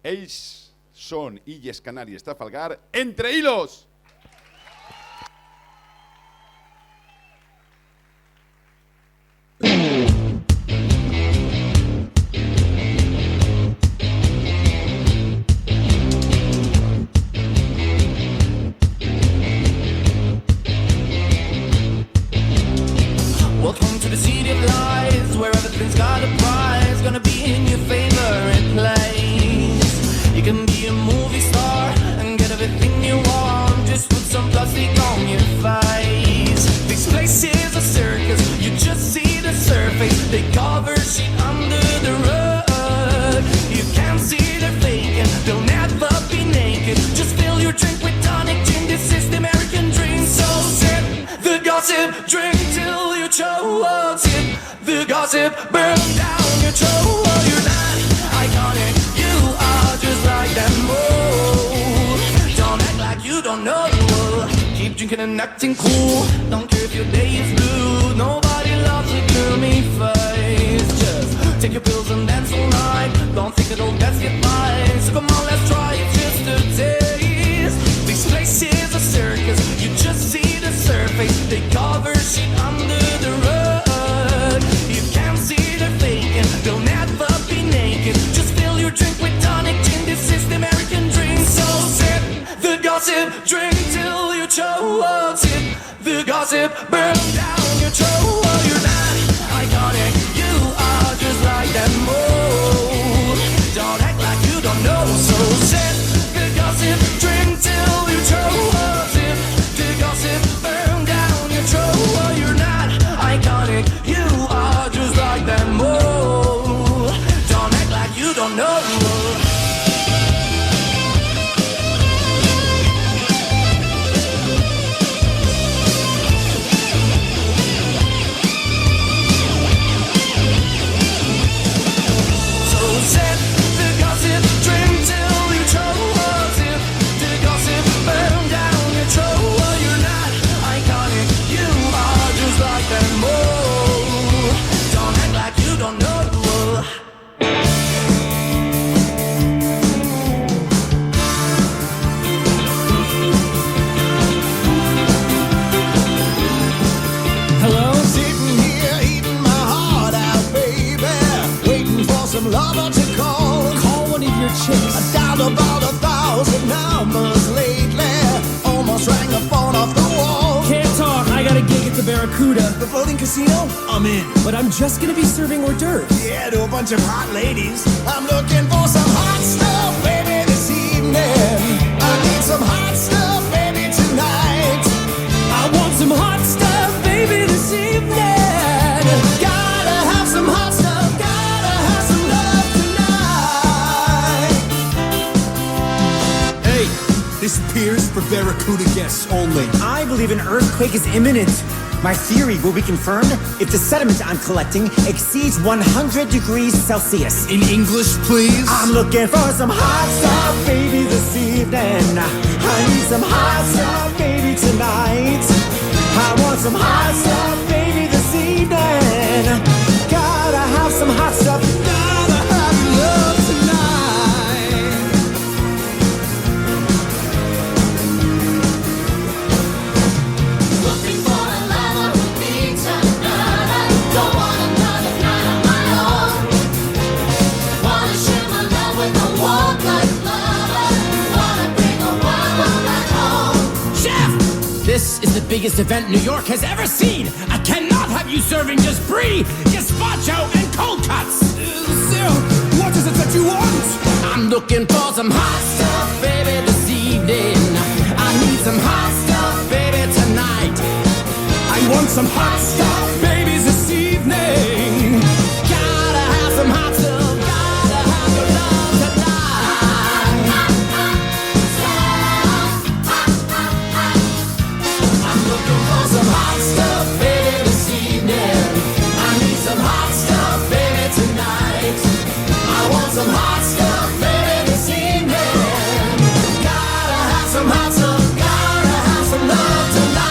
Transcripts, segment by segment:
Ells són I.Canaries+Trafalgar, Entre Hilos. Welcome to the city of lies, where everything's got a prize, gonna be in your favorite place. You can be a movie star and get everything you want, just put some plastic on your face. This place is a circus, you just see the surface, they cover shit under the rug. You can't see they're faking, they'll never be naked, just fill your drink with tonic gin, this is the American dream. So sip the gossip, drink till you choke, sip the gossip, burn down your throat. You're not iconic, you are just like that mold. Don't act like you don't know. Keep drinking and acting cool, don't care if your day is blue. Nobody loves a gloomy face. Just take your pills and dance all night, don't think it'll best get by. So come on, let's try it just a taste. This place is a circus, you just see the surface, they cover shit under the rug. You can't see they're faking, they'll never be naked, just fill your drink with tonic gin, this is the American dream. So sip the gossip, drink till you choke, sip the gossip, burn down your throat. You're not iconic, you are just like that mold. Don't act like you don't know. So sip the gossip, drink till you choke, sip the gossip, burn down your throat. You're not iconic, you are just like that mold. Don't act like you don't know. Lover to call one of your chicks. I dialed about 1,000 numbers lately, almost rang the phone off the wall. Can't talk, I got a gig at the Barracuda. The floating casino? I'm in. But I'm just gonna be serving hors d'oeuvres. Yeah, to a bunch of hot ladies. I'm looking for some hot stuff, baby, this evening. I need some hot stuff, baby, tonight. I want some hot stuff, baby, this evening. Gotta have some hot stuff. This pier is for Barracuda guests only. I believe an earthquake is imminent. My theory will be confirmed if the sediment I'm collecting exceeds 100 degrees Celsius. In English, please? I'm looking for some hot stuff, baby, this evening. I need some hot stuff, baby, tonight. I want some hot stuff, baby, this evening. Gotta have some hot stuff. Gotta have love tonight. This is the biggest event New York has ever seen. I cannot have you serving just brie, gazpacho, and cold cuts. Sir, what is it that you want? I'm looking for some hot stuff, baby, this evening. I need some hot stuff, baby, tonight. I want some hot stuff, baby, this evening. Gotta have some hot stuff, gotta have your love tonight. I'm looking for some hot stuff, baby, this evening. I need some hot stuff, baby, tonight. I want some hot stuff, baby, this evening. Gotta have some hot stuff, gotta have some love tonight.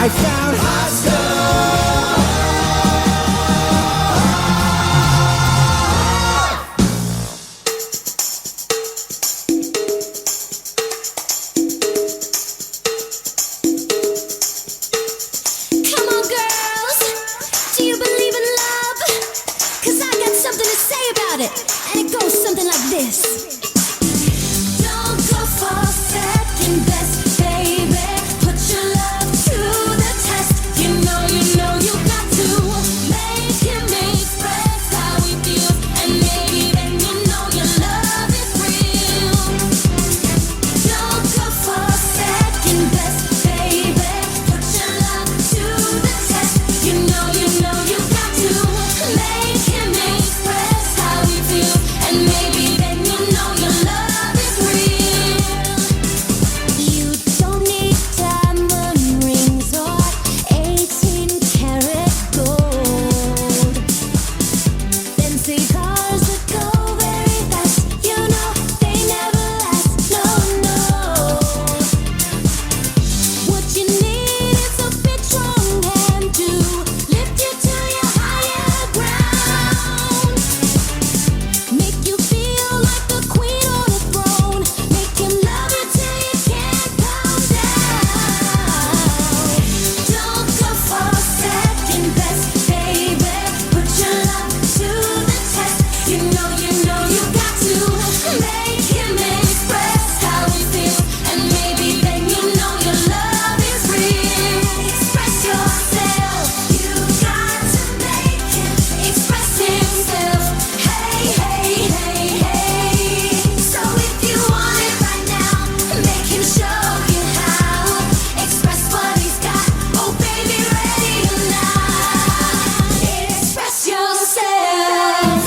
I found hot stuff. Come on, girls. Do you believe in love? 'Cause I got something to say about it. And it goes something like this. Don't go for second best, baby. Put your love to the test. You know you got to make him express how he feels. And maybe then you know your love is real. Don't go for second best, baby. Put your love to the test. You know you got to make him express how he feels. And maybe then you know your love is real. You don't need diamond rings or 18-karat gold. Fancy cars that go very fast, you know they never last. No. What you need is a big strong hand to lift you to your higher ground. Make you feel like the queen on a throne. Make him love you till you can't come down. Don't go for second best, baby. Put your love to the test. You know you got to make him express how he feels. And maybe then you know your love is real. Express yourself. You got to make him express himself. Hey. So if you want it right now, make him show you how. Express what he's got. Oh baby, ready or not. Express yourself.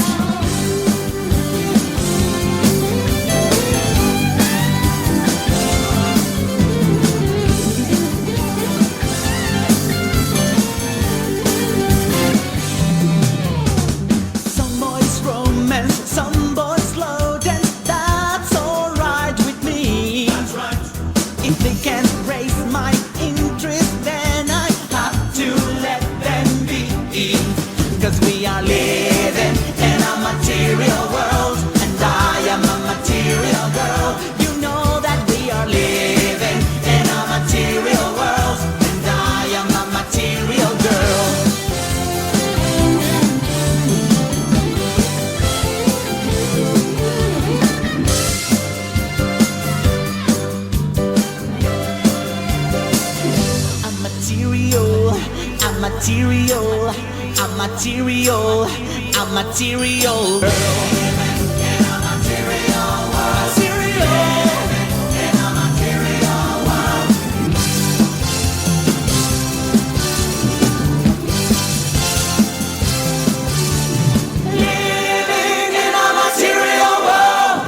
Some boys romance, some boys slow dance. That's alright with me. That's right. If they can't raise my interest, then I have to let them be. 'Cause we are living in a material world, and I am a material girl. You know that we are living in a material world, and I am a material girl. I'm material girl. Living in a material world.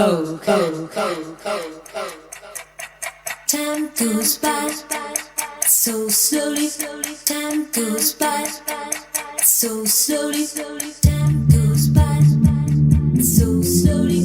Time goes by so slowly. Time goes by so slowly. Time goes by so slowly.